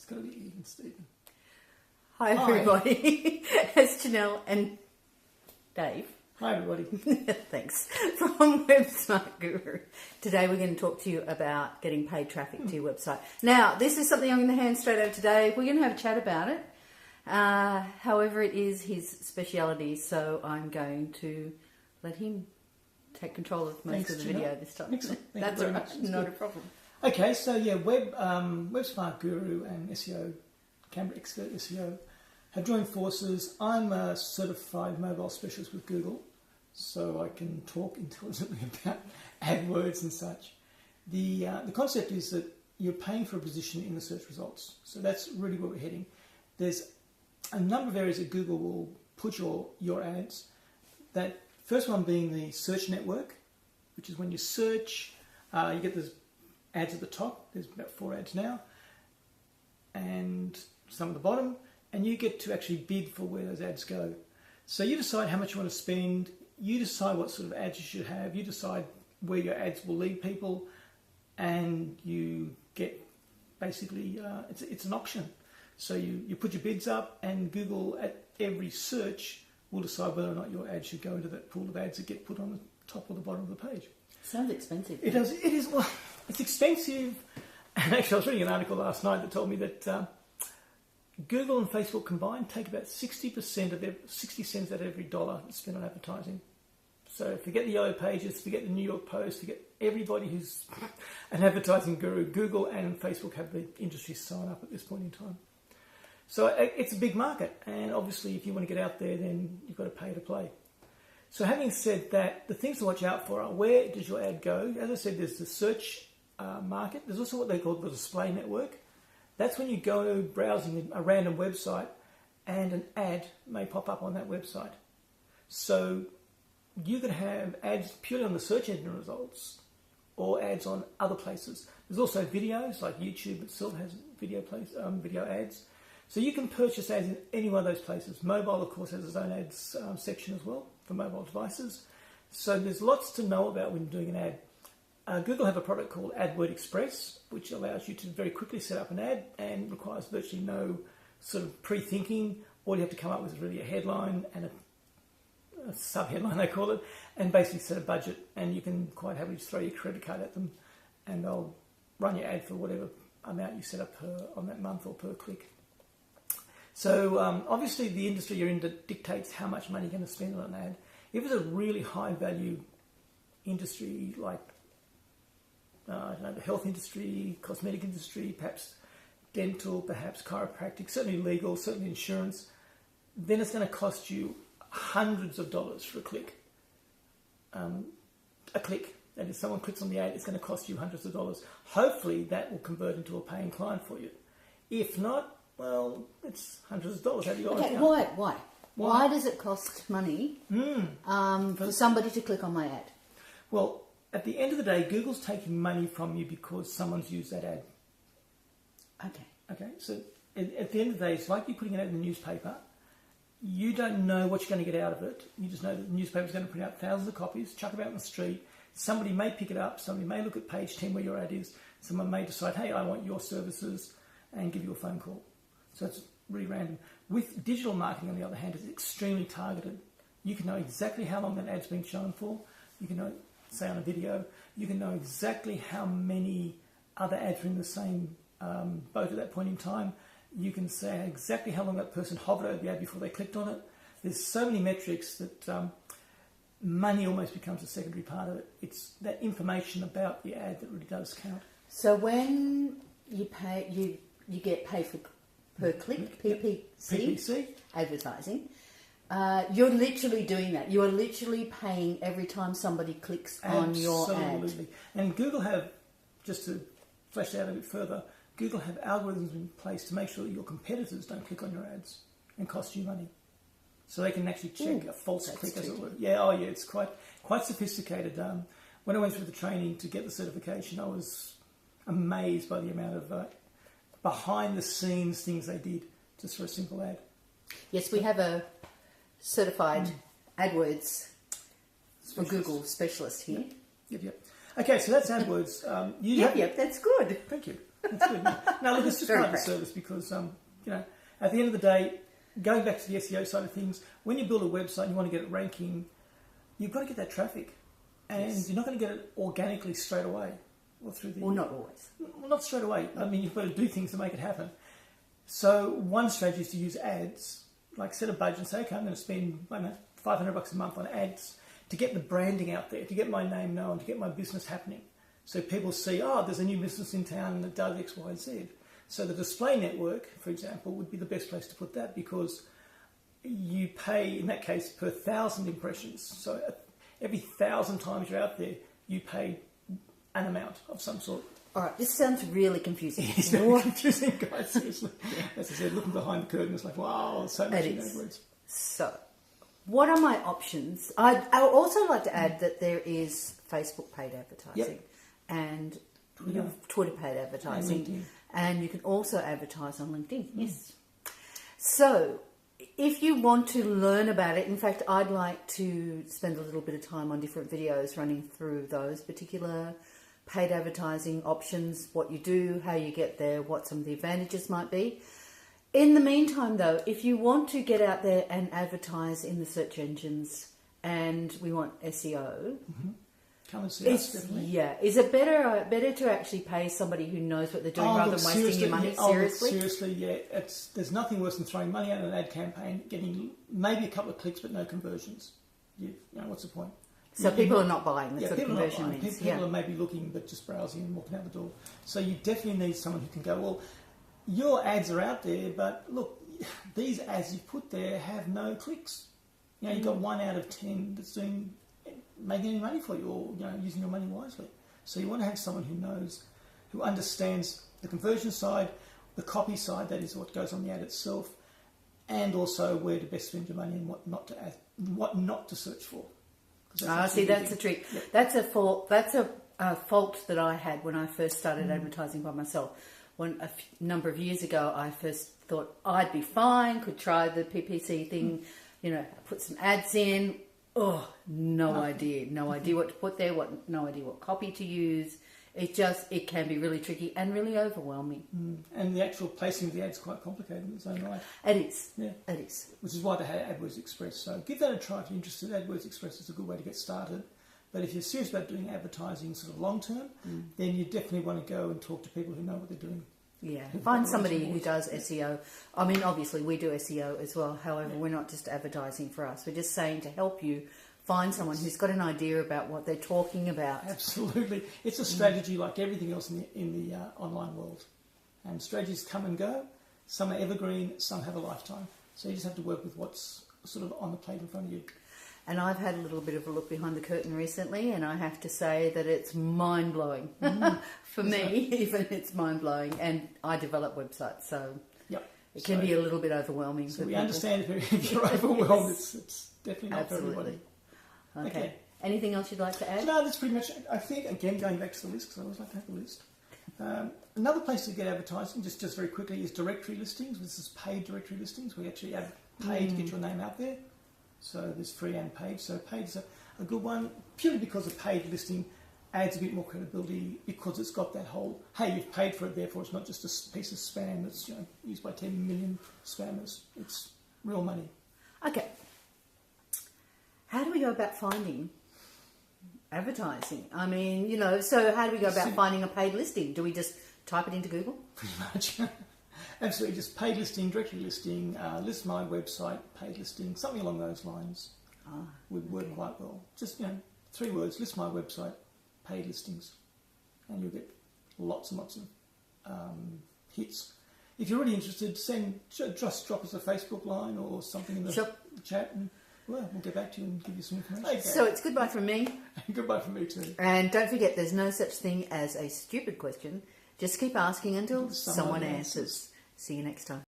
It's got to be Ian Stephen. Hi everybody, it's Janelle and Dave. Hi everybody. Thanks. From WebSmartGuru. Today we're going to talk to you about getting paid traffic to your website. Now, this is something I'm going to hand straight over to Dave. We're going to have a chat about it. However, it is his speciality, so I'm going to let him take control of most of the video this time. Excellent. That's all right, not a problem. Okay, so yeah, WebSmartGuru and SEO, Canberra Expert SEO, have joined forces. I'm a certified mobile specialist with Google, so I can talk intelligently about AdWords and such. The concept is that you're paying for a position in the search results, so that's really where we're heading. There's a number of areas that Google will put your ads. That first one being the search network, which is when you search, you get those ads at the top. There's about 4 ads now, and some at the bottom, and you get to actually bid for where those ads go. So you decide how much you want to spend, you decide what sort of ads you should have, you decide where your ads will lead people, and you get basically, it's an auction. So you put your bids up, and Google at every search will decide whether or not your ad should go into that pool of ads that get put on the top or the bottom of the page. Sounds expensive. It does. It is. Well, it's expensive. And actually, I was reading an article last night that told me that Google and Facebook combined take about 60% of their 60 cents out of every dollar spent on advertising. So forget the yellow pages, forget the New York Post, forget everybody who's an advertising guru. Google and Facebook have the industry sign up at this point in time. So it's a big market, and obviously if you want to get out there, then you've got to pay to play. So having said that, the things to watch out for are, where does your ad go? As I said, there's the search market. There's also what they call the display network. That's when you go browsing a random website and an ad may pop up on that website. So you can have ads purely on the search engine results or ads on other places. There's also videos, like YouTube itself has video ads. So you can purchase ads in any one of those places. Mobile, of course, has its own ads section as well for mobile devices. So there's lots to know about when doing an ad. Google have a product called AdWord Express, which allows you to very quickly set up an ad and requires virtually no sort of pre-thinking. All you have to come up with is really a headline and a sub-headline, they call it, and basically set a budget. And you can quite happily just throw your credit card at them, and they'll run your ad for whatever amount you set up on that month or per click. So obviously the industry you're in dictates how much money you're going to spend on an ad. If it's a really high value industry like the health industry, cosmetic industry, perhaps dental, perhaps chiropractic, certainly legal, certainly insurance, then it's going to cost you hundreds of dollars for a click. That if someone clicks on the ad, it's going to cost you hundreds of dollars. Hopefully that will convert into a paying client for you. If not, well, it's hundreds of dollars. Okay, why does it cost money for somebody to click on my ad? Well, at the end of the day, Google's taking money from you because someone's used that ad. Okay. So at the end of the day, it's like you putting an ad in the newspaper. You don't know what you're going to get out of it. You just know that the newspaper's going to print out thousands of copies, chuck them out in the street. Somebody may pick it up. Somebody may look at page 10 where your ad is. Someone may decide, hey, I want your services, and give you a phone call. So it's really random. With digital marketing, on the other hand, it's extremely targeted. You can know exactly how long that ad's been shown for. You can know, say on a video, you can know exactly how many other ads are in the same boat at that point in time. You can say exactly how long that person hovered over the ad before they clicked on it. There's so many metrics that money almost becomes a secondary part of it. It's that information about the ad that really does count. So when you pay, you get paid for per click, PPC advertising. You're literally doing that. You are literally paying every time somebody clicks on your ad. Absolutely. And Google have, just to flesh that out a bit further, Google have algorithms in place to make sure that your competitors don't click on your ads and cost you money. So they can actually check a false click, as it were. Yeah, it's quite sophisticated. When I went through the training to get the certification, I was amazed by the amount of behind the scenes things they did just for a simple ad. Yes, we have a certified AdWords for Google specialist here. Yep. Okay, so that's AdWords. Yep, that's good. Thank you. That's good. No, look, it's just part of the service because, at the end of the day, going back to the SEO side of things, when you build a website and you want to get it ranking, you've got to get that traffic. And you're not going to get it organically straight away. Well, not always. Well, not straight away. I mean, you've got to do things to make it happen. So one strategy is to use ads, like set a budget and say, okay, I'm going to spend $500 a month on ads to get the branding out there, to get my name known, to get my business happening. So people see, there's a new business in town that does X, Y, Z. So the display network, for example, would be the best place to put that because you pay, in that case, per 1,000 impressions. So every 1,000 times you're out there, you pay an amount of some sort. All right, this sounds really confusing. It's very confusing, guys, seriously. As I said, looking behind the curtain, it's like, wow, so much in those words. So, what are my options? I would also like to add that there is Facebook paid advertising and Twitter paid advertising. And you can also advertise on LinkedIn. Yes. So, if you want to learn about it, in fact, I'd like to spend a little bit of time on different videos running through those particular paid advertising options, what you do, how you get there, what some of the advantages might be. In the meantime, though, if you want to get out there and advertise in the search engines and we want SEO... Come and see us, definitely. Yeah. Is it better to actually pay somebody who knows what they're doing rather than wasting your money? Seriously? Seriously, yeah. There's nothing worse than throwing money at an ad campaign, getting maybe a couple of clicks but no conversions. What's the point? So people are not buying. That's what conversion means. People are maybe looking but just browsing and walking out the door. So you definitely need someone who can go, well, your ads are out there, but look, these ads you put there have no clicks. You've got 1 out of 10 that's making any money for you or using your money wisely. So you want to have someone who knows, who understands the conversion side, the copy side, that is what goes on the ad itself, and also where to best spend your money and what not to search for. That's the trick. Yep. That's a fault. That's a fault that I had when I first started advertising by myself. When a number of years ago, I first thought I'd be fine, could try the PPC thing, put some ads in. Oh, no idea what to put there, no idea what copy to use. It can be really tricky and really overwhelming. And the actual placing of the ad's quite complicated in its own right. It is. Yeah. It is. Which is why they had AdWords Express. So give that a try if you're interested. AdWords Express is a good way to get started. But if you're serious about doing advertising sort of long term, then you definitely want to go and talk to people who know what they're doing. Yeah, find somebody who does SEO. I mean, obviously we do SEO as well. However, we're not just advertising for us. We're just saying to help you find someone who's got an idea about what they're talking about. Absolutely. It's a strategy like everything else in the online world. And strategies come and go. Some are evergreen, some have a lifetime. So you just have to work with what's sort of on the plate in front of you. And I've had a little bit of a look behind the curtain recently, and I have to say that it's mind-blowing. For me, even it's mind-blowing. And I develop websites, so it can be a little bit overwhelming. So we understand if you're overwhelmed, it's definitely not for everybody. Okay. Anything else you'd like to add? No, that's pretty much it. I think, again, going back to the list, because I always like to have the list. Another place to get advertising, just very quickly, is directory listings. This is paid directory listings. We actually have paid to get your name out there. So there's free and paid. So paid is a good one, purely because a paid listing adds a bit more credibility because it's got that whole, hey, you've paid for it, therefore it's not just a piece of spam that's used by 10 million spammers. It's real money. Okay. How do we go about finding advertising? I mean, so how do we go about finding a paid listing? Do we just type it into Google? Pretty much. Absolutely, just paid listing, directory listing, list my website, paid listing, something along those lines would work quite well. Just, 3 words, list my website, paid listings, and you'll get lots and lots of hits. If you're really interested, just drop us a Facebook line or something in the chat, and we'll get back to you and give you some information. Okay. So it's goodbye from me. Goodbye from me too. And don't forget, there's no such thing as a stupid question. Just keep asking until someone answers. See you next time.